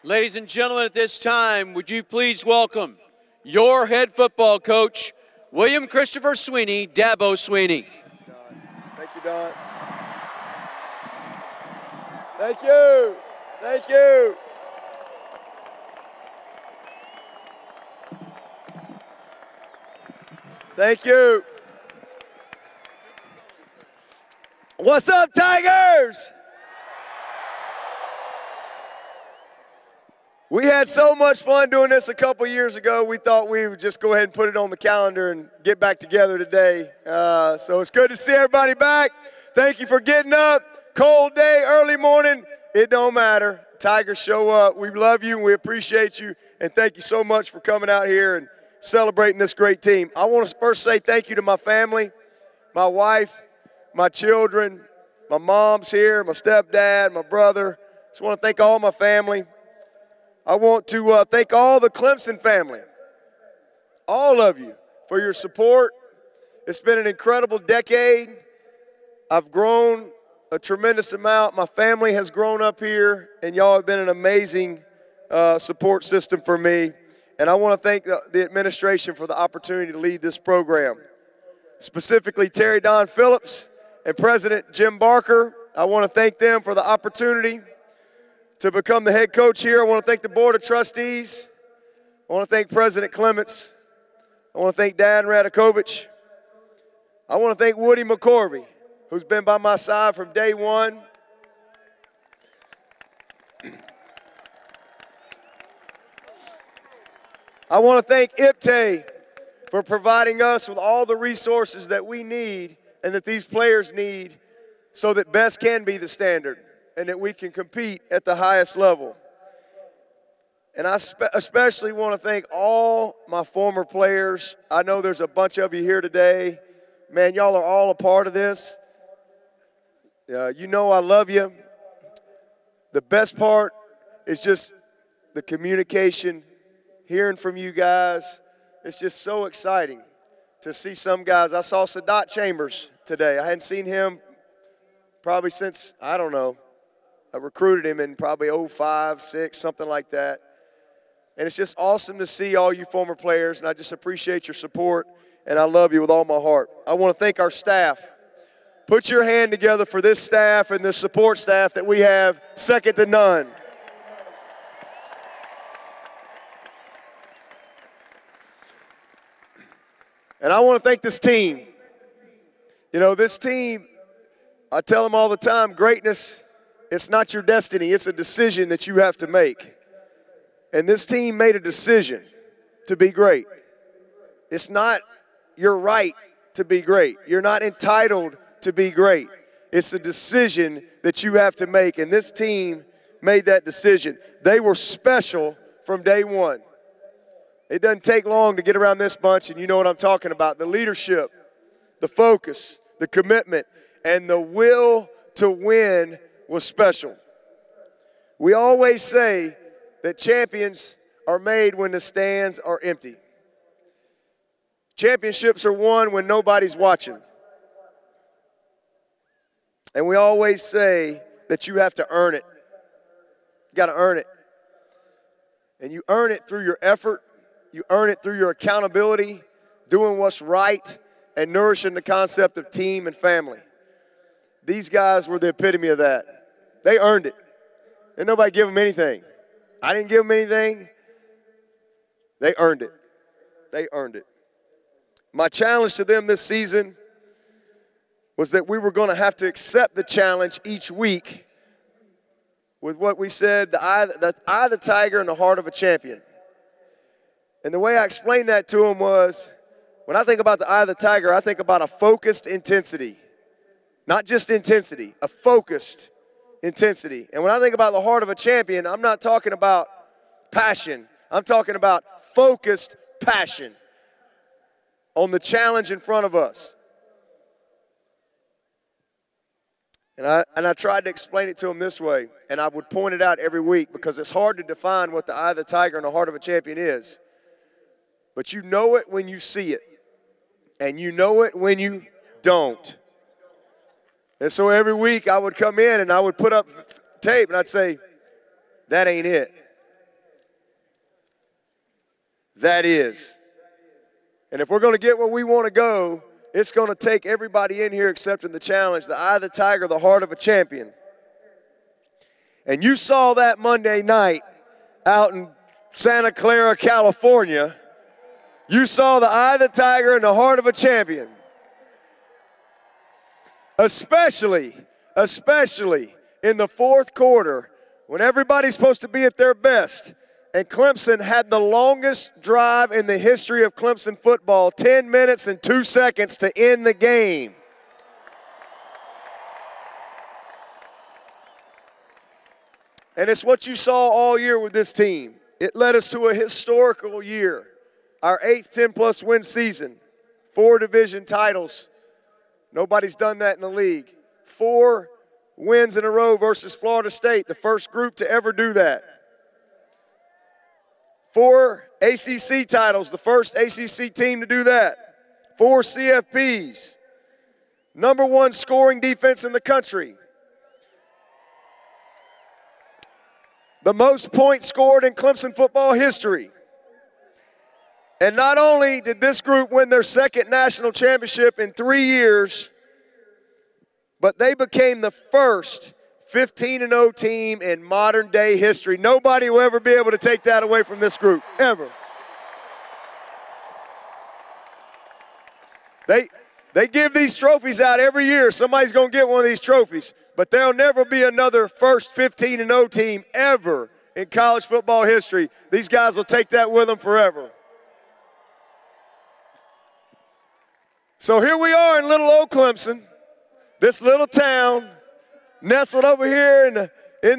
Ladies and gentlemen, at this time, would you please welcome your head football coach, William Christopher Swinney, Dabo Swinney. Thank you, Don. Thank you. Thank you. Thank you. What's up, Tigers? We had so much fun doing this a couple years ago, we thought we would just go ahead and put it on the calendar and get back together today. So it's good to see everybody back. Thank you for getting up. Cold day, early morning, it don't matter. Tigers show up. We love you and we appreciate you. And thank you so much for coming out here and celebrating this great team. I want to first say thank you to my family, my wife, my children, my mom's here, my stepdad, my brother. Just want to thank all my family. I want to thank all the Clemson family, all of you, for your support. It's been an incredible decade. I've grown a tremendous amount. My family has grown up here, and y'all have been an amazing support system for me. And I want to thank the administration for the opportunity to lead this program, specifically Terry Don Phillips and President Jim Barker. I want to thank them for the opportunity to become the head coach here. I want to thank the Board of Trustees. I want to thank President Clements. I want to thank Dan Radakovich. I want to thank Woody McCorvey, who's been by my side from day one. I want to thank IPTAY for providing us with all the resources that we need and that these players need so that best can be the standard and that we can compete at the highest level. And I especially want to thank all my former players. I know there's a bunch of you here today. Man, y'all are all a part of this. You know I love you. The best part is just the communication, hearing from you guys. It's just so exciting to see some guys. I saw Sadat Chambers today. I hadn't seen him probably since, I don't know, I recruited him in probably 05, 06, something like that. And it's just awesome to see all you former players, and I just appreciate your support, and I love you with all my heart. I want to thank our staff. Put your hand together for this staff and this support staff that we have, second to none. And I want to thank this team. You know, this team, I tell them all the time, greatness, it's not your destiny. It's a decision that you have to make. And this team made a decision to be great. It's not your right to be great. You're not entitled to be great. It's a decision that you have to make. And this team made that decision. They were special from day one. It doesn't take long to get around this bunch, and you know what I'm talking about. The leadership, the focus, the commitment, and the will to win was special. We always say that champions are made when the stands are empty. Championships are won when nobody's watching. And we always say that you have to earn it. You got to earn it. And you earn it through your effort. You earn it through your accountability, doing what's right, and nourishing the concept of team and family. These guys were the epitome of that. They earned it. Didn't nobody give them anything. I didn't give them anything. They earned it. They earned it. My challenge to them this season was that we were going to have to accept the challenge each week with what we said, the eye of the tiger and the heart of a champion. And the way I explained that to them was, when I think about the eye of the tiger, I think about a focused intensity. Not just intensity, a focused intensity. And when I think about the heart of a champion, I'm not talking about passion. I'm talking about focused passion on the challenge in front of us. And I tried to explain it to them this way, and I would point it out every week because it's hard to define what the eye of the tiger and the heart of a champion is. But you know it when you see it, and you know it when you don't. And so every week I would come in and I would put up tape and I'd say, that ain't it. that is. And if we're going to get where we want to go, it's going to take everybody in here accepting the challenge, the eye of the tiger, the heart of a champion. And you saw that Monday night out in Santa Clara, California. You saw the eye of the tiger and the heart of a champion. Especially in the fourth quarter when everybody's supposed to be at their best. And Clemson had the longest drive in the history of Clemson football, 10 minutes and 2 seconds to end the game. And it's what you saw all year with this team. It led us to a historical year, our 8th 10-plus win season, 4 division titles. Nobody's done that in the league. 4 wins in a row versus Florida State, the first group to ever do that. 4 ACC titles, the first ACC team to do that. 4 CFPs. #1 scoring defense in the country. The most points scored in Clemson football history. And not only did this group win their 2nd national championship in 3 years, but they became the first 15-0 team in modern day history. Nobody will ever be able to take that away from this group, ever. They give these trophies out every year. Somebody's going to get one of these trophies. But there'll never be another first 15-0 team ever in college football history. These guys will take that with them forever. So here we are in little old Clemson, this little town, nestled over here in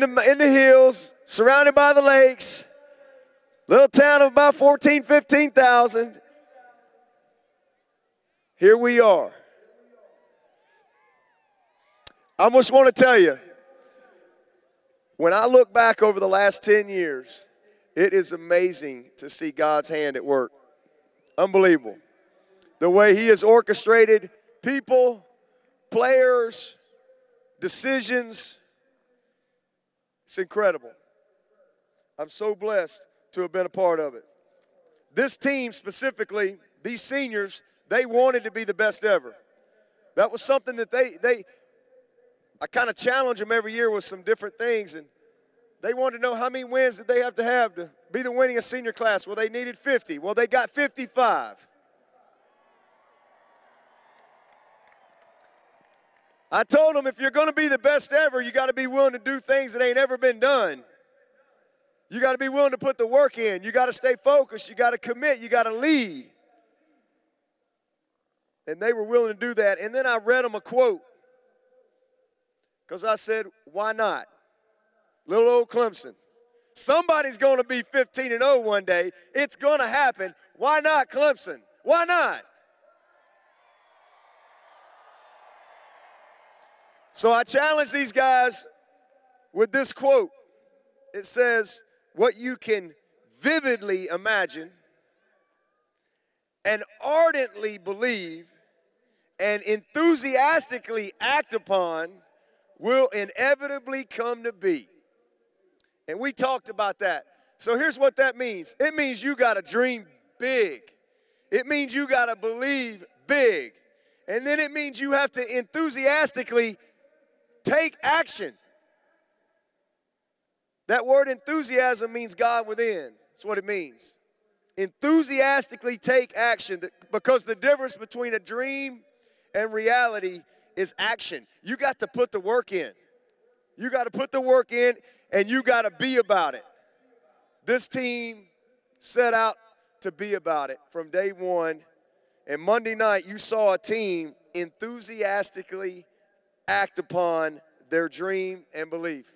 the hills, surrounded by the lakes. Little town of about 14,000, 15,000. Here we are. I just want to tell you, when I look back over the last 10 years, it is amazing to see God's hand at work. Unbelievable. The way He has orchestrated people, players, decisions. It's incredible. I'm so blessed to have been a part of it. This team specifically, these seniors, they wanted to be the best ever. That was something that I kind of challenge them every year with some different things, and they wanted to know how many wins did they have to be the winningest senior class. Well, they needed 50. Well, they got 55. I told them, if you're going to be the best ever, you got to be willing to do things that ain't ever been done. You got to be willing to put the work in. You got to stay focused. You got to commit. You got to lead. And they were willing to do that. And then I read them a quote, because I said, why not? Little old Clemson. Somebody's going to be 15-0 one day. It's going to happen. Why not Clemson? Why not? So I challenge these guys with this quote. It says, what you can vividly imagine and ardently believe and enthusiastically act upon will inevitably come to be. And we talked about that. So here's what that means. It means you got to dream big. It means you got to believe big. And then it means you have to enthusiastically take action. That word enthusiasm means God within. That's what it means. Enthusiastically take action, because the difference between a dream and reality is action. You got to put the work in. You got to put the work in, and you got to be about it. This team set out to be about it from day one. And Monday night, you saw a team enthusiastically act upon their dream and belief.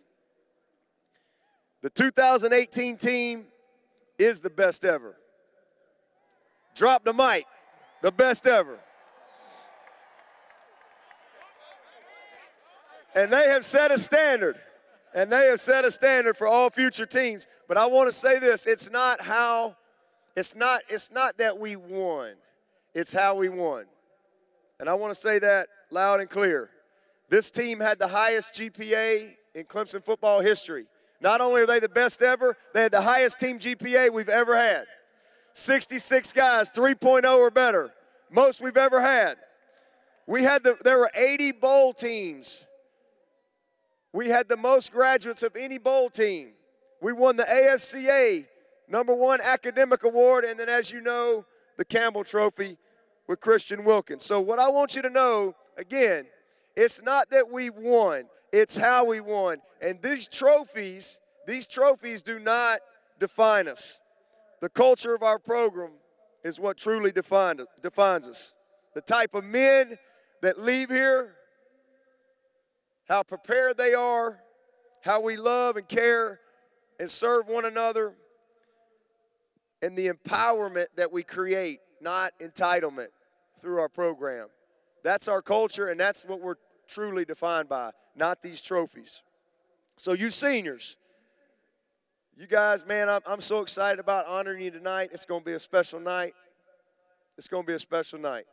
The 2018 team is the best ever. Drop the mic, the best ever. And they have set a standard. And they have set a standard for all future teams. But I want to say this, it's not that we won. It's how we won. And I want to say that loud and clear. This team had the highest GPA in Clemson football history. Not only are they the best ever, they had the highest team GPA we've ever had. 66 guys, 3.0 or better, most we've ever had. There were 80 bowl teams. We had the most graduates of any bowl team. We won the AFCA #1 academic award, and then, as you know, the Campbell Trophy with Christian Wilkins. So what I want you to know, again, it's not that we won, it's how we won. And these trophies do not define us. The culture of our program is what truly defines us. The type of men that leave here, how prepared they are, how we love and care and serve one another, and the empowerment that we create, not entitlement, through our program. That's our culture, and that's what we're truly defined by, not these trophies. So you seniors, you guys, man, I'm so excited about honoring you tonight. It's going to be a special night. It's going to be a special night.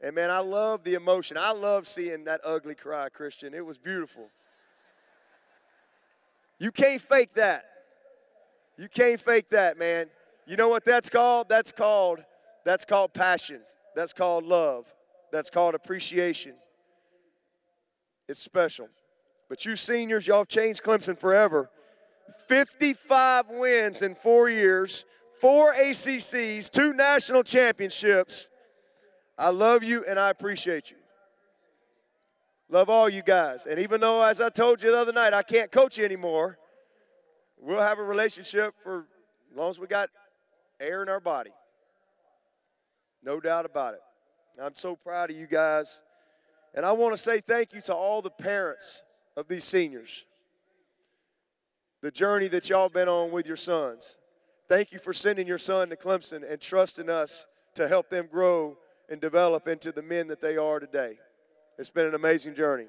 And, man, I love the emotion. I love seeing that ugly cry, Christian. It was beautiful. You can't fake that. You can't fake that, man. You know what that's called? That's called passion. That's called love. That's called appreciation. It's special. But you seniors, y'all have changed Clemson forever. 55 wins in 4 years, 4 ACCs, 2 national championships. I love you and I appreciate you. Love all you guys. And even though, as I told you the other night, I can't coach you anymore, we'll have a relationship for as long as we got air in our body. No doubt about it. I'm so proud of you guys. And I want to say thank you to all the parents of these seniors. The journey that y'all been on with your sons. Thank you for sending your son to Clemson and trusting us to help them grow and develop into the men that they are today. It's been an amazing journey.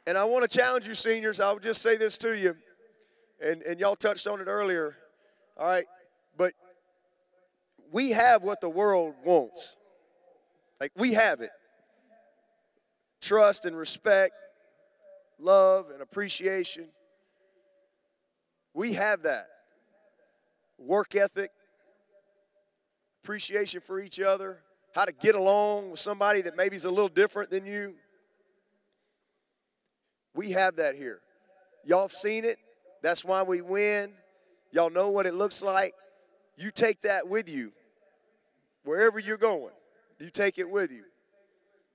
And I want to challenge you seniors. I'll just say this to you, and y'all touched on it earlier, all right? But we have what the world wants. Like, we have it. Trust and respect, love and appreciation. We have that. Work ethic, appreciation for each other, how to get along with somebody that maybe is a little different than you. We have that here. Y'all have seen it. That's why we win. Y'all know what it looks like. You take that with you. Wherever you're going, you take it with you.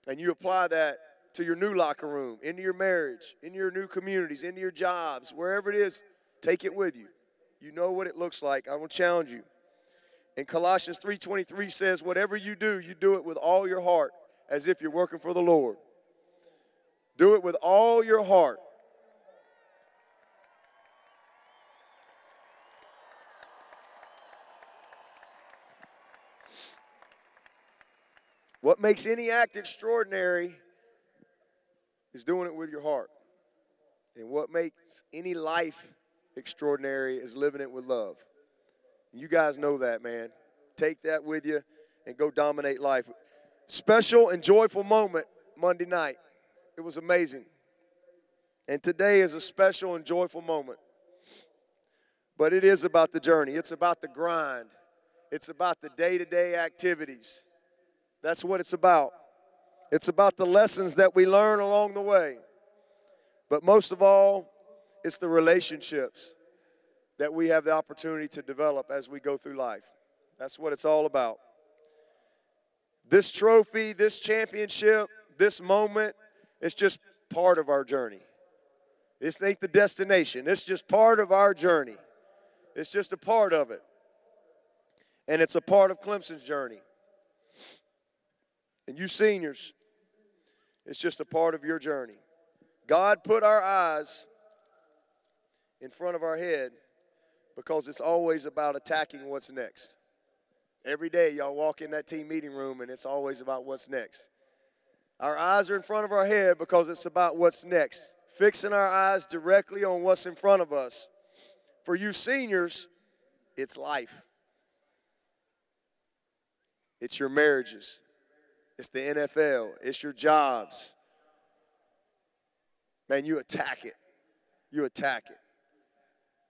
And you apply that to your new locker room, into your marriage, into your new communities, into your jobs, wherever it is, take it with you. You know what it looks like. I will challenge you. And Colossians 3:23 says, whatever you do it with all your heart, as if you're working for the Lord. Do it with all your heart. What makes any act extraordinary is doing it with your heart. And what makes any life extraordinary is living it with love. You guys know that, man. Take that with you and go dominate life. Special and joyful moment Monday night. It was amazing. And today is a special and joyful moment. But it is about the journey. It's about the grind. It's about the day-to-day activities. That's what it's about. It's about the lessons that we learn along the way. But most of all, it's the relationships that we have the opportunity to develop as we go through life. That's what it's all about. This trophy, this championship, this moment, it's just part of our journey. This ain't the destination. It's just part of our journey. It's just a part of it. And it's a part of Clemson's journey. And you seniors, it's just a part of your journey. God put our eyes in front of our head because it's always about attacking what's next. Every day y'all walk in that team meeting room and it's always about what's next. Our eyes are in front of our head because it's about what's next. Fixing our eyes directly on what's in front of us. For you seniors, it's life. It's your marriages. It's the NFL. It's your jobs. Man, you attack it. you attack it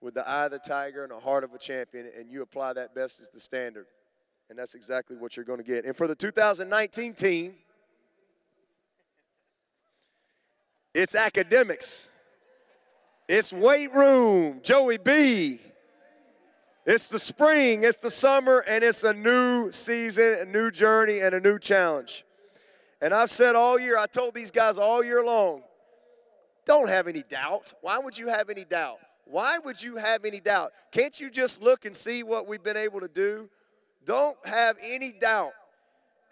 with the eye of the tiger and the heart of a champion, and you apply that best as the standard. And that's exactly what you're going to get. And for the 2019 team, it's academics. It's weight room, Joey B. It's the spring, it's the summer, and it's a new season, a new journey, and a new challenge. And I've said all year, I told these guys all year long, don't have any doubt. Why would you have any doubt? Why would you have any doubt? Can't you just look and see what we've been able to do? Don't have any doubt.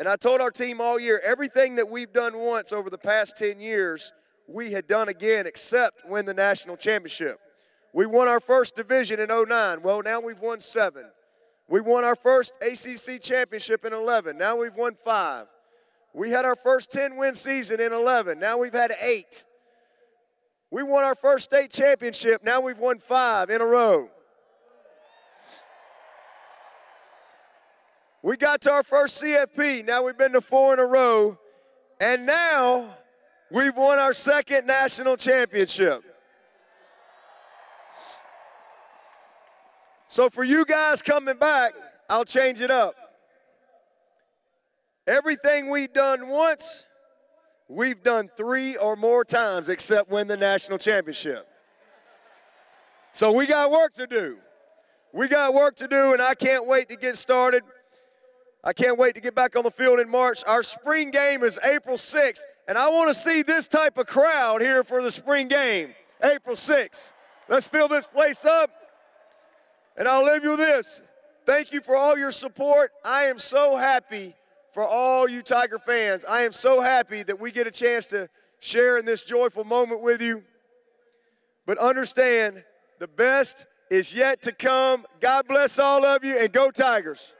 And I told our team all year, everything that we've done once over the past 10 years, we had done again except win the national championship. We won our first division in 09. Well, now we've won 7. We won our first ACC championship in 11. Now we've won 5. We had our first 10-win season in 11. Now we've had 8. We won our first state championship. Now we've won 5 in a row. We got to our first CFP. Now we've been to 4 in a row. And now we've won our second national championship. So for you guys coming back, I'll change it up. Everything we've done once, we've done 3 or more times except win the national championship. So we got work to do. We got work to do, and I can't wait to get started. I can't wait to get back on the field in March. Our spring game is April 6th, and I want to see this type of crowd here for the spring game, April 6th. Let's fill this place up. And I'll leave you with this. Thank you for all your support. I am so happy for all you Tiger fans. I am so happy that we get a chance to share in this joyful moment with you. But understand, the best is yet to come. God bless all of you, and go Tigers.